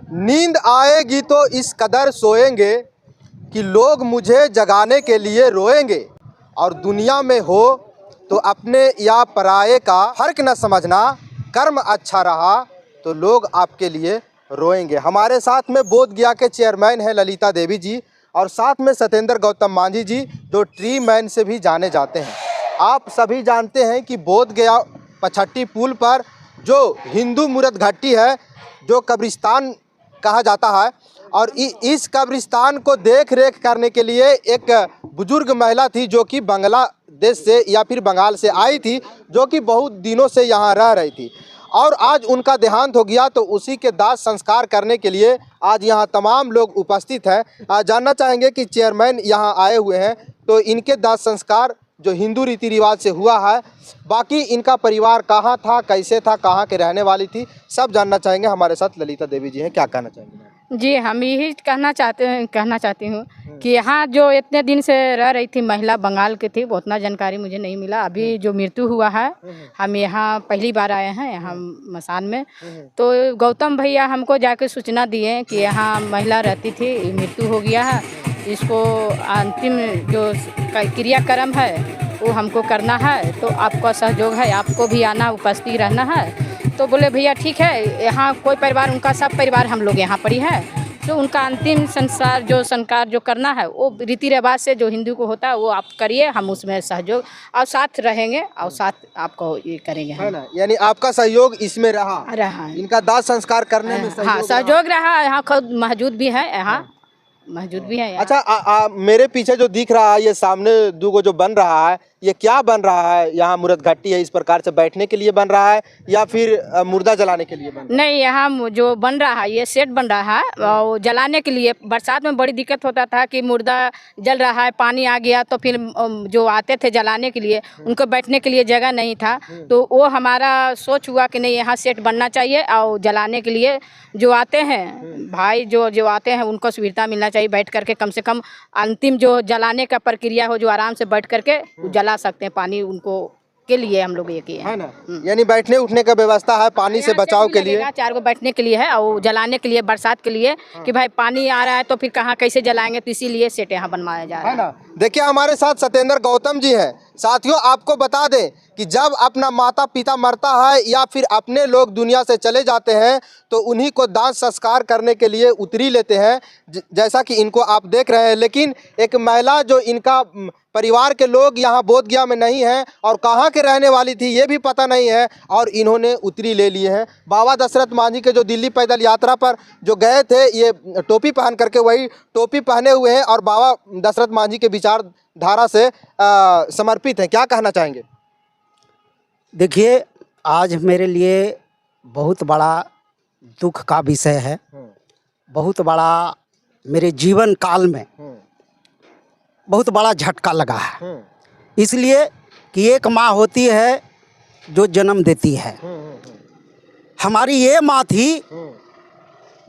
नींद आएगी तो इस कदर सोएंगे कि लोग मुझे जगाने के लिए रोएंगे, और दुनिया में हो तो अपने या पराये का फर्क न समझना, कर्म अच्छा रहा तो लोग आपके लिए रोएंगे। हमारे साथ में बोध गया के चेयरमैन है ललिता देवी जी, और साथ में सत्येंद्र गौतम मांझी जी, जो ट्री मैन से भी जाने जाते हैं। आप सभी जानते हैं कि बोध गया पछट्टी पुल पर जो हिंदू मूर्त घाटी है, जो कब्रिस्तान कहा जाता है, और इस कब्रिस्तान को देख रेख करने के लिए एक बुजुर्ग महिला थी जो कि बांग्लादेश से या फिर बंगाल से आई थी, जो कि बहुत दिनों से यहाँ रह रही थी, और आज उनका देहांत हो गया। तो उसी के दाह संस्कार करने के लिए आज यहाँ तमाम लोग उपस्थित हैं। जानना चाहेंगे कि चेयरमैन यहाँ आए हुए हैं, तो इनके दाह संस्कार जो हिंदू रीति रिवाज से हुआ है, बाकी इनका परिवार कहाँ था, कैसे था, कहाँ के रहने वाली थी, सब जानना चाहेंगे। हमारे साथ ललिता देवी जी हैं, क्या कहना चाहेंगे? जी, हम यही कहना चाहती हूँ कि यहाँ जो इतने दिन से रह रही थी महिला, बंगाल की थी, उतना जानकारी मुझे नहीं मिला। अभी जो मृत्यु हुआ है, हम यहाँ पहली बार आए हैं यहाँ मसान में, तो गौतम भैया हमको जाके सूचना दिए कि यहाँ महिला रहती थी, मृत्यु हो गया है, इसको अंतिम जो क्रियाक्रम है वो हमको करना है, तो आपका सहयोग है, आपको भी आना, उपस्थित रहना है। तो बोले भैया ठीक है, यहाँ कोई परिवार, उनका सब परिवार हम लोग यहाँ पर ही है, तो उनका अंतिम संस्कार जो करना है वो रीति रिवाज से जो हिंदू को होता है वो आप करिए, हम उसमें सहयोग और साथ रहेंगे और साथ आपको ये करेंगे, है ना? यानी आपका सहयोग इसमें रहा इनका दाह संस्कार करने में सहयोग रहा। यहाँ खुद मौजूद भी है, यहाँ मौजूद भी है। अच्छा, मेरे पीछे जो दिख रहा है, ये सामने दूगो जो बन रहा है, ये क्या बन रहा है? यहाँ मूर्त घाटी है, इस प्रकार से बैठने के लिए बन रहा है या फिर मुर्दा जलाने के लिए बन रहा है? नहीं, यहाँ जो बन रहा है ये सेट बन रहा है, और जलाने के लिए। बरसात में बड़ी दिक्कत होता था कि मुर्दा जल रहा है, पानी आ गया तो फिर जो आते थे जलाने के लिए उनको बैठने के लिए जगह नहीं था, तो वो हमारा सोच हुआ कि नहीं, यहाँ सेट बनना चाहिए, और जलाने के लिए जो आते हैं भाई, जो आते हैं उनको सुविधा मिलना चाहिए, बैठ करके कम से कम अंतिम जो जलाने का प्रक्रिया हो, जो आराम से बैठ करके जला सकते हैं। पानी उनको के लिए हम लोग ये किए हैं, है ना? यानी बैठने उठने का व्यवस्था है, पानी से बचाव के लिए 4 को बैठने के लिए है, और जलाने के लिए बरसात के लिए कि भाई पानी आ रहा है तो फिर कहाँ कैसे जलाएंगे, तो इसीलिए सेट यहाँ बनवाया जा रहा है ना। देखिए, हमारे साथ सत्येंद्र गौतम जी हैं। साथियों, आपको बता दें कि जब अपना माता पिता मरता है या फिर अपने लोग दुनिया से चले जाते हैं, तो उन्हीं को दाह संस्कार करने के लिए उतरी लेते हैं, जैसा कि इनको आप देख रहे हैं। लेकिन एक महिला जो इनका परिवार के लोग यहाँ बोध गया में नहीं है और कहाँ के रहने वाली थी ये भी पता नहीं है, और इन्होंने उतरी ले लिए हैं। बाबा दशरथ मांझी के जो दिल्ली पैदल यात्रा पर जो गए थे, ये टोपी पहन करके वही टोपी पहने हुए हैं और बाबा दशरथ मांझी के विचारधारा से समर्पित हैं। क्या कहना चाहेंगे? देखिए, आज मेरे लिए बहुत बड़ा दुख का विषय है, बहुत बड़ा मेरे जीवन काल में बहुत बड़ा झटका लगा है। इसलिए कि एक माँ होती है जो जन्म देती है। हमारी ये माँ थी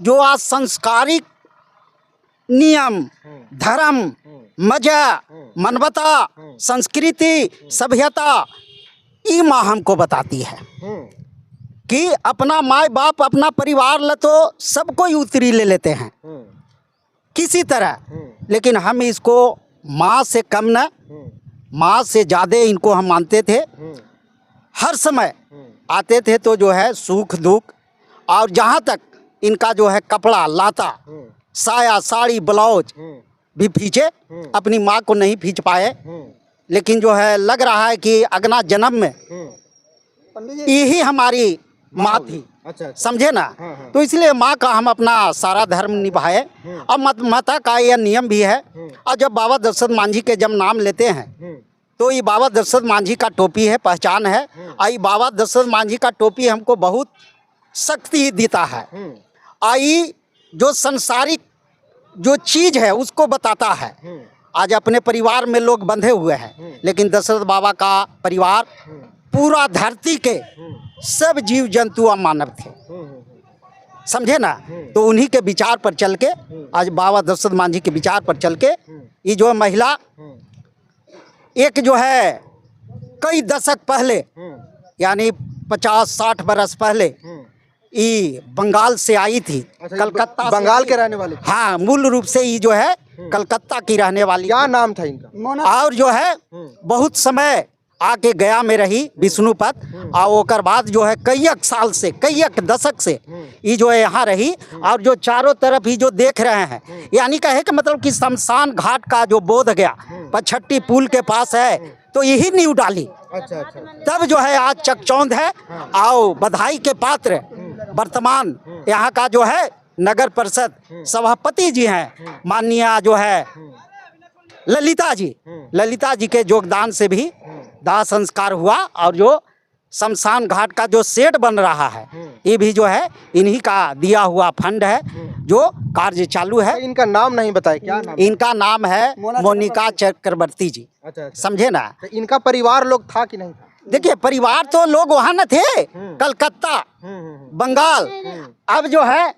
जो आज संस्कारिक नियम, धर्म, मजा, मानवता, संस्कृति, सभ्यता, ये माँ हमको बताती है कि अपना माँ बाप, अपना परिवार ल तो सबको ही उतरी ले लेते हैं किसी तरह, लेकिन हम इसको माँ से कम न, माँ से ज़्यादा इनको हम मानते थे। हर समय आते थे तो जो है सुख दुख, और जहाँ तक इनका जो है कपड़ा लाता, साया साड़ी ब्लाउज भी खींचे, अपनी माँ को नहीं खींच पाए, लेकिन जो है लग रहा है कि अगला जन्म में यही हमारी माँ थी। अच्छा। समझे ना? तो इसलिए माँ का हम अपना सारा धर्म निभाए, और माता का यह नियम भी है। और जब बाबा दशरथ मांझी के जब नाम लेते हैं तो ये बाबा दशरथ मांझी का टोपी है, पहचान है। आई बाबा दशरथ मांझी का टोपी हमको बहुत शक्ति देता है, आई जो संसारिक जो चीज़ है उसको बताता है। आज अपने परिवार में लोग बंधे हुए हैं, लेकिन दशरथ बाबा का परिवार पूरा धरती के सब जीव जंतु और मानव थे, समझे ना? तो उन्हीं के विचार पर चल के, आज बाबा दशरथ मांझी के विचार पर चल के, ये जो महिला एक जो है कई दशक पहले, यानी 50-60 बरस पहले, ये बंगाल से आई थी, अच्छा, कलकत्ता से बंगाल आई। के रहने वाले। हाँ, मूल रूप से ये जो है कलकत्ता की रहने वाली। क्या नाम था इनका? और जो है बहुत समय आके गया में रही विष्णुपत, और ओकर बाद जो है कईक साल से, कईक दशक से ये जो है यहाँ रही। और जो चारों तरफ ही जो देख रहे हैं, यानी कहे कि मतलब कि शमशान घाट का जो बोध गया पछट्टी पुल के पास है, तो यही नींव डाली। अच्छा अच्छा। तब जो है आज चकचौंध है। आओ बधाई के पात्र वर्तमान यहाँ का जो है नगर परिषद सभापति जी हैं, माननीय जो है ललिता जी के योगदान से भी दाह संस्कार हुआ। और जो शमशान घाट का जो शेड बन रहा है, ये भी जो है इन्हीं का दिया हुआ फंड है, जो कार्य चालू है। इनका नाम नहीं बताया, क्या नाम? इनका नाम है मोनिका चक्रवर्ती जी। अच्छा अच्छा। समझे ना? तो इनका परिवार लोग था कि नहीं था? देखिए, परिवार तो लोग वहाँ न थे, कलकत्ता बंगाल। अब जो है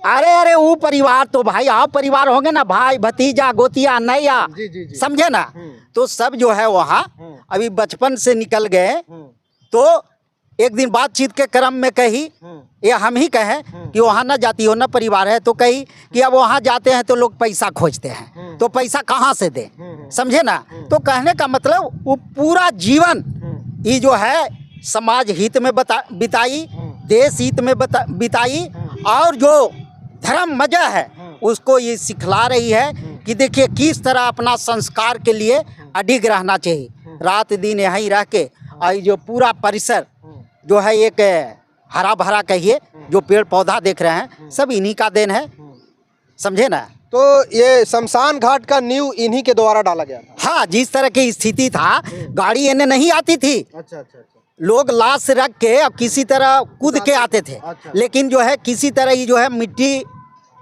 अरे वो परिवार तो भाई आप परिवार होंगे ना, भाई भतीजा गोतिया नैया, जी जी जी। समझे ना? तो सब जो है वहाँ अभी बचपन से निकल गए। तो एक दिन बातचीत के क्रम में कही, ये हम ही कहें कि वहाँ ना जाती हो ना परिवार है, तो कही कि अब वहाँ जाते हैं तो लोग पैसा खोजते हैं, तो पैसा कहाँ से दें? समझे ना? तो कहने का मतलब वो पूरा जीवन ये जो है समाज हित में बिताई, देश हित में बिताई, और जो धर्म मजा है उसको ये सिखला रही है कि देखिए किस तरह अपना संस्कार के लिए अडिग रहना चाहिए। रात दिन यहीं रह के, और जो पूरा परिसर जो है एक हरा भरा कहिए, जो पेड़ पौधा देख रहे हैं सब इन्हीं का देन है। समझे ना? तो ये शमशान घाट का नींव इन्हीं के द्वारा डाला गया था। हाँ, जिस तरह की स्थिति था, गाड़ी इन्हें नहीं आती थी, अच्छा अच्छा अच्छा। लोग लाश रख के अब किसी तरह कूद के आते थे। अच्छा। लेकिन जो है किसी तरह ये जो है मिट्टी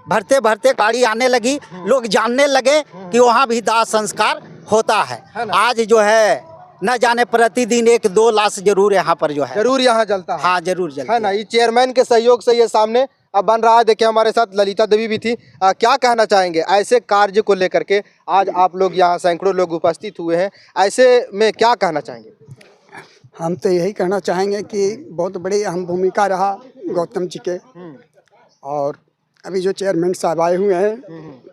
भरते भरते गाड़ी आने लगी, लोग जानने लगे कि वहाँ भी दाह संस्कार होता है। आज जो है न जाने प्रतिदिन 1-2 लाश जरूर यहाँ पर जो है जरूर यहाँ जलता है। हाँ जरूर जलता है ना? ये चेयरमैन के सहयोग से ये सामने अब बन रहा है। देखिए हमारे साथ ललिता देवी भी थी। क्या कहना चाहेंगे ऐसे कार्य को लेकर के? आज आप लोग यहाँ सैकड़ों लोग उपस्थित हुए हैं, ऐसे में क्या कहना चाहेंगे? हम तो यही कहना चाहेंगे कि बहुत बड़ी अहम भूमिका रहा गौतम जी के, और अभी जो चेयरमैन साहब आए हुए हैं,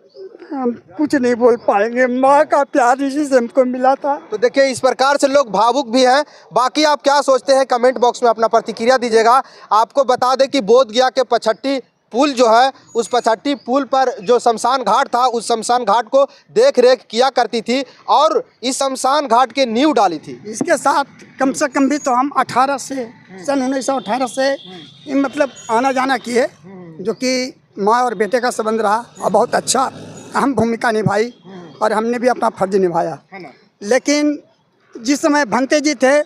हम कुछ नहीं बोल पाएंगे। माँ का प्यार इसी से हमको मिला था। तो देखिए इस प्रकार से लोग भावुक भी हैं। बाकी आप क्या सोचते हैं कमेंट बॉक्स में अपना प्रतिक्रिया दीजिएगा। आपको बता दें कि बोध गया के पछट्टी पुल जो है, उस पछट्टी पुल पर जो शमशान घाट था, उस शमशान घाट को देख रेख किया करती थी और इस शमशान घाट के नींव डाली थी। इसके साथ कम से कम भी तो हम सन 1918 से मतलब आना जाना किए, जो कि माँ और बेटे का संबंध रहा और बहुत अच्छा अहम भूमिका निभाई, और हमने भी अपना फर्ज निभाया। लेकिन जिस समय भंते जी थे,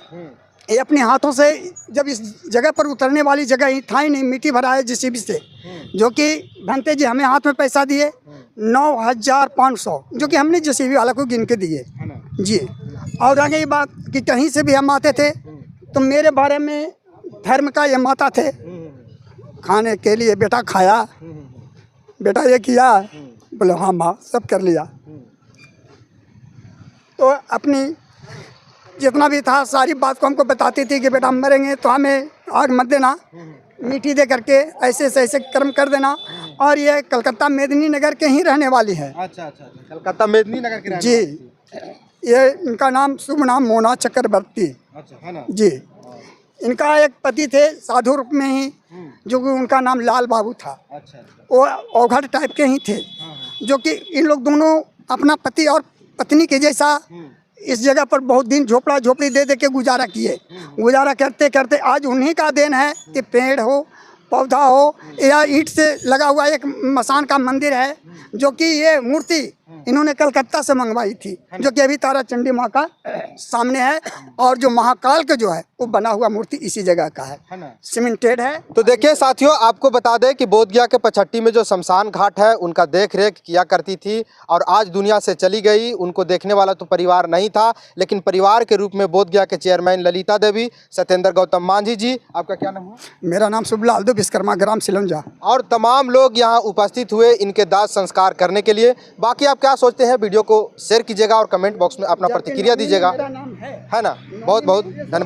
ये अपने हाथों से जब इस जगह पर उतरने वाली जगह ही था ही नहीं, मिट्टी भरा है जेसीबी से, जो कि भंते जी हमें हाथ में पैसा दिए 9,500, जो कि हमने जेसीबी वाला को गिन के दिए जी। और आगे ये बात कि कहीं से भी हम आते थे तो मेरे बारे में धर्म का ये माता थे, खाने के लिए बेटा खाया, बेटा ये किया, बोले हाँ माँ सब कर लिया। तो अपनी जितना भी था सारी बात को हमको बताती थी कि बेटा हम मरेंगे तो हमें आग मत देना, मिट्टी दे करके ऐसे से ऐसे कर्म कर देना। और ये कलकत्ता मेदिनी नगर के ही रहने वाली है। अच्छा अच्छा। कलकत्ता मेदिनी नगर के जी। ये इनका नाम शुभ नाम मोना चक्रवर्ती। अच्छा है ना? जी। इनका एक पति थे साधु रूप में ही, जो कि उनका नाम लाल बाबू था। अच्छा। वो औघड़ टाइप के ही थे, जो कि इन लोग दोनों अपना पति और पत्नी के जैसा इस जगह पर बहुत दिन झोपड़ा झोपड़ी दे के गुजारा किए। गुजारा करते करते आज उन्हीं का देन है कि पेड़ हो, पौधा हो, या ईंट से लगा हुआ एक मसान का मंदिर है, जो कि ये मूर्ति इन्होंने कलकत्ता से मंगवाई थी, जो कि अभी तारा चंडी माँ का सामने है। और जो महाकाल का जो है वो बना हुआ मूर्ति इसी जगह का है, सीमेंटेड है। तो देखिए साथियों, आपको बता दें कि बोध गया के पछट्टी में जो शमशान घाट है उनका देख रेख किया करती थी, और आज दुनिया से चली गई। उनको देखने वाला तो परिवार नहीं था, लेकिन परिवार के रूप में बोध गया के चेयरमैन ललिता देवी, सत्येंद्र गौतम मांझी जी, आपका क्या नाम हुआ? मेरा नाम शुभलाल दो, विश्वकर्मा ग्राम सिलंजा, और तमाम लोग यहाँ उपस्थित हुए इनके दाह संस्कार करने के लिए। बाकी आप क्या सोचते हैं, वीडियो को शेयर कीजिएगा और कमेंट बॉक्स में अपना प्रतिक्रिया दीजिएगा, है ना? बहुत बहुत धन्यवाद।